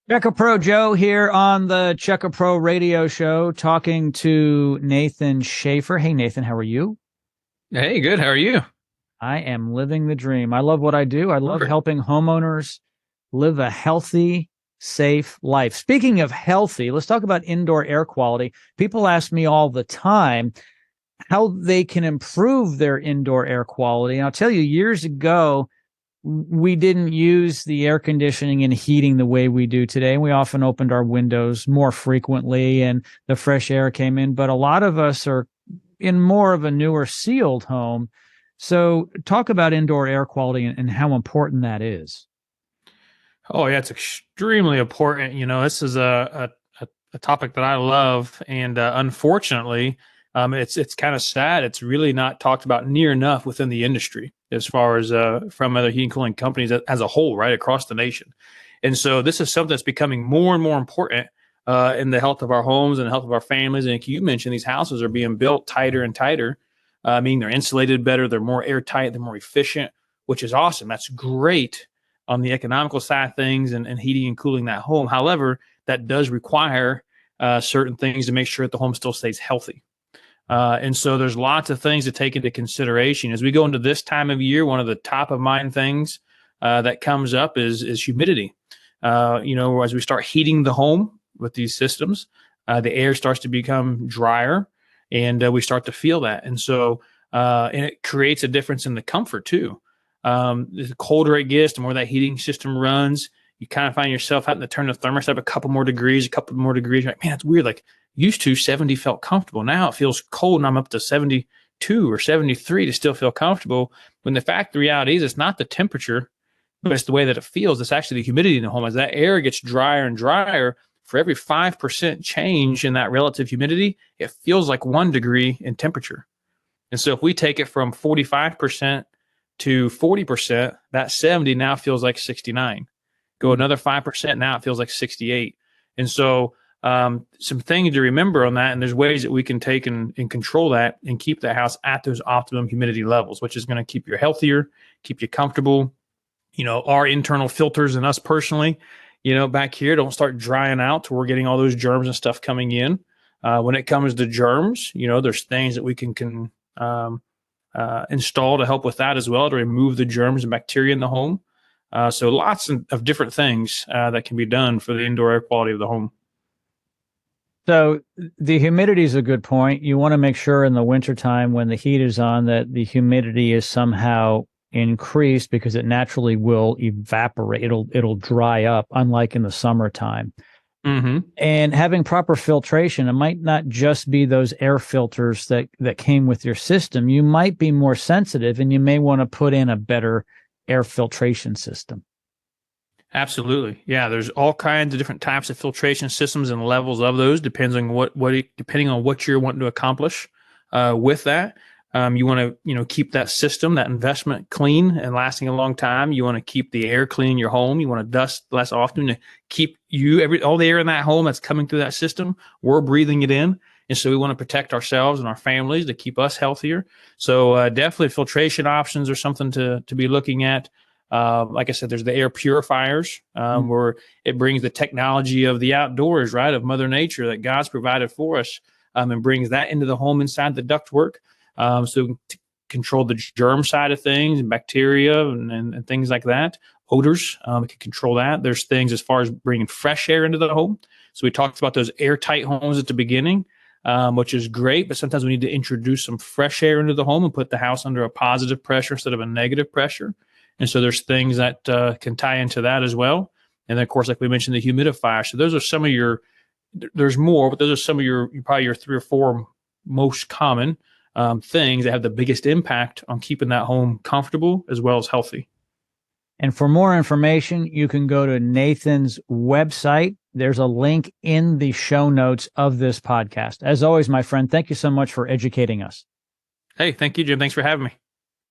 Checker Pro Joe here on the Checker Pro radio show talking to Nathan Shafer. Hey, Nathan, how are you? Hey, good. How are you? I am living the dream. I love what I do. I love Perfect. helping homeowners live a healthy, safe life. Speaking of healthy, let's talk about indoor air quality. People ask me all the time how they can improve their indoor air quality. And I'll tell you, years ago, we didn't use the air conditioning and heating the way we do today. And we often opened our windows more frequently and the fresh air came in. But a lot of us are in more of a newer sealed home. So talk about indoor air quality and how important that is. Oh, yeah, it's extremely important. This is a topic that I love, and unfortunately, it's kind of sad. It's really not talked about near enough within the industry, as far as from other heating and cooling companies as a whole, right across the nation. And so, this is something that's becoming more and more important in the health of our homes and the health of our families. And like you mentioned, these houses are being built tighter and tighter, meaning they're insulated better, they're more airtight, they're more efficient, which is awesome. That's great on the economical side of things and heating and cooling that home. However, that does require certain things to make sure that the home still stays healthy. And so there's lots of things to take into consideration as we go into this time of year. One of the top of mind things that comes up is humidity. As we start heating the home with these systems, the air starts to become drier, and we start to feel that. And so, and it creates a difference in the comfort too. The colder it gets, the more that heating system runs, you kind of find yourself having to turn the thermostat up a couple more degrees, a couple more degrees. You're like, man, it's weird. Like used to 70 felt comfortable. Now it feels cold and I'm up to 72 or 73 to still feel comfortable. When the fact, the reality is it's not the temperature, but it's the way that it feels. It's actually the humidity in the home. As that air gets drier and drier, for every 5% change in that relative humidity, it feels like 1 degree in temperature. And so if we take it from 45% to 40%, that 70 now feels like 69. Go Mm. another 5%, now it feels like 68. And so some things to remember on that, and there's ways that we can take and control that and keep the house at those optimum humidity levels, which is going to keep you healthier, keep you comfortable. Our internal filters and us personally, back here don't start drying out to we're getting all those germs and stuff coming in. When it comes to germs, there's things that we can install to help with that as well, to remove the germs and bacteria in the home. So lots of different things that can be done for the indoor air quality of the home. So the humidity is a good point. You want to make sure in the wintertime when the heat is on that the humidity is somehow increased because it naturally will evaporate. It'll dry up, unlike in the summertime. Mm-hmm. And having proper filtration, it might not just be those air filters that came with your system. You might be more sensitive and you may want to put in a better air filtration system. Absolutely. Yeah, there's all kinds of different types of filtration systems and levels of those, depends on depending on what you're wanting to accomplish with that. You want to, keep that system, that investment clean and lasting a long time. You want to keep the air clean in your home. You want to dust less often to keep all the air in that home that's coming through that system. We're breathing it in. And so we want to protect ourselves and our families to keep us healthier. So definitely filtration options are something to be looking at. Like I said, there's the air purifiers, where it brings the technology of the outdoors, right, of Mother Nature that God's provided for us, and brings that into the home inside the ductwork. So to control the germ side of things and bacteria and things like that. Odors, it can control that. There's things as far as bringing fresh air into the home. So we talked about those airtight homes at the beginning, which is great, but sometimes we need to introduce some fresh air into the home and put the house under a positive pressure instead of a negative pressure. And so there's things that can tie into that as well. And then, of course, like we mentioned, the humidifier. So those are some of there's more, but those are some of probably your 3 or 4 most common things that have the biggest impact on keeping that home comfortable as well as healthy. And for more information, you can go to Nathan's website. There's a link in the show notes of this podcast. As always, my friend, thank you so much for educating us. Hey, thank you, Jim. Thanks for having me.